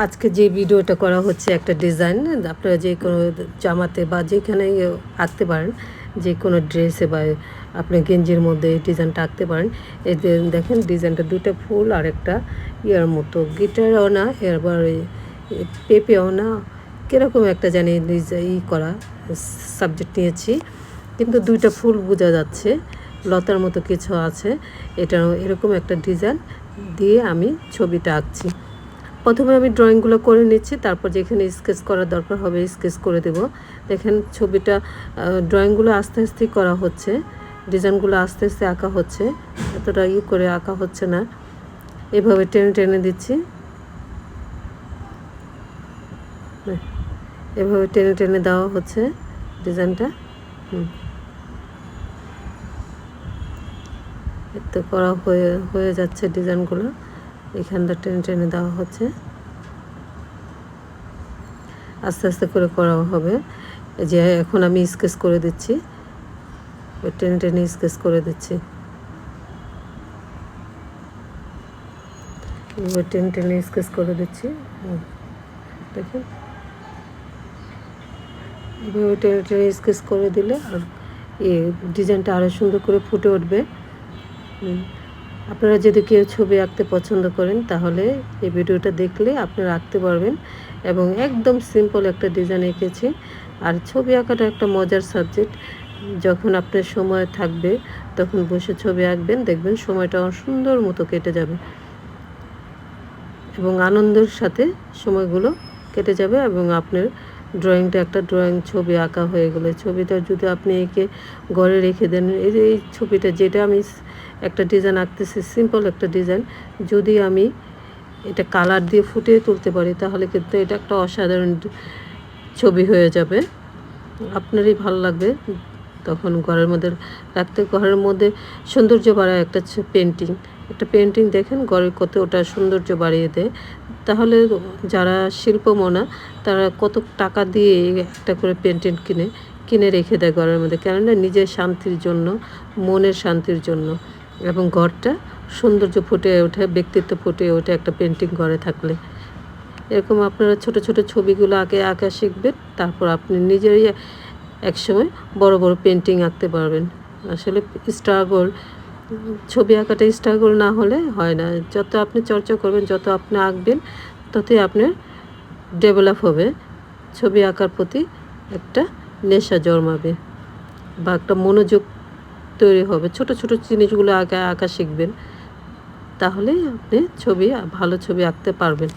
আজকে যে ভিডিওটা করা হচ্ছে একটা ডিজাইন, আপনারা যে কোনো জামাতে বা যেখানে আঁকতে পারেন, যে কোনো ড্রেসে বা আপনি গেঞ্জির মধ্যে এই ডিজাইনটা আঁকতে পারেন। এই যে দেখেন ডিজাইনটা, দুটো ফুল আর একটা ইয়ার মতো, গিটারও না এবার পেঁপেও না, কীরকম একটা জানি করা সাবজেক্ট নিয়েছি, কিন্তু দুইটা ফুল বোঝা যাচ্ছে, লতার মতো কিছু আছে। এটা এরকম একটা ডিজাইন দিয়ে আমি ছবিটা আঁকছি। প্রথমে আমি ড্রয়িংগুলো করে নিচ্ছি, তারপর যেখানে স্কেচ করার দরকার হবে স্কেচ করে দেব। দেখেন ছবিটা, ড্রয়িংগুলো আস্তে আস্তেই করা হচ্ছে, ডিজাইনগুলো আস্তে আস্তে আঁকা হচ্ছে, এতটা করে আঁকা হচ্ছে না। এভাবে টেনে টেনে দিচ্ছি, এভাবে টেনে টেনে দেওয়া হচ্ছে ডিজাইনটা। এতে করা হয়ে যাচ্ছে ডিজাইনগুলো, এখানটা টেনে টেনে দেওয়া হচ্ছে, আস্তে আস্তে করে করা হবে। এই যে এখন আমি স্কেচ করে দিচ্ছি, টেনে টেনে স্কেচ করে দিচ্ছি, টেনে টেনে স্কেচ করে দিচ্ছি। দেখুন এভাবে টেনে টেনে স্কেচ করে দিলে আর এই ডিজাইনটা আরও সুন্দর করে ফুটে উঠবে। আপনারা যদি কেউ ছবি আঁকতে পছন্দ করেন তাহলে এই ভিডিওটা দেখলে আপনারা আঁকতে পারবেন, এবং একদম সিম্পল একটা ডিজাইন এঁকেছি। আর ছবি আঁকাটা একটা মজার সাবজেক্ট, যখন আপনার সময় থাকবে তখন বসে ছবি আঁকবেন, দেখবেন সময়টা সুন্দর মতো কেটে যাবে এবং আনন্দের সাথে সময়গুলো কেটে যাবে, এবং আপনার ড্রয়িংটা একটা ছবি আঁকা হয়ে গেলে, ছবিটা যদি আপনি এঁকে ঘরে রেখে দেন, এই ছবিটা যেটা আমি একটা ডিজাইন আঁকতেছি, সিম্পল একটা ডিজাইন, যদি আমি এটা কালার দিয়ে ফুটিয়ে তুলতে পারি তাহলে কিন্তু এটা একটা অসাধারণ ছবি হয়ে যাবে, আপনারই ভালো লাগবে। তখন ঘরের মধ্যে রাখতে, ঘরের মধ্যে সৌন্দর্য বাড়ায় একটা পেন্টিং দেখেন ঘরে কত ওটা সৌন্দর্য বাড়িয়ে দেয়। তাহলে যারা শিল্পমনা তারা কত টাকা দিয়ে একটা করে পেন্টিং কিনে রেখে দেয় ঘরের মধ্যে, কেননা নিজের শান্তির জন্য, মনের শান্তির জন্য, এবং ঘরটা সৌন্দর্য ফুটে ওঠে, ব্যক্তিত্ব ফুটে ওঠে একটা পেন্টিং ঘরে থাকলে। এরকম আপনারা ছোট ছোট ছবিগুলো আঁকা শিখবেন, তারপর আপনি নিজেরই একসময় বড় বড় পেন্টিং আঁকতে পারবেন। আসলে ছবি আঁকাটা স্ট্রাগল না হলে হয় না। যত আপনি চর্চা করবেন, যত আপনি আঁকবেন, ততই আপনার ডেভেলপ হবে, ছবি আঁকার প্রতি একটা নেশা জন্মাবে বা একটা মনোযোগ তৈরি হবে। ছোট ছোট জিনিসগুলো আঁকা শিখবেন, তাহলেই আপনি ভালো ছবি আঁকতে পারবেন।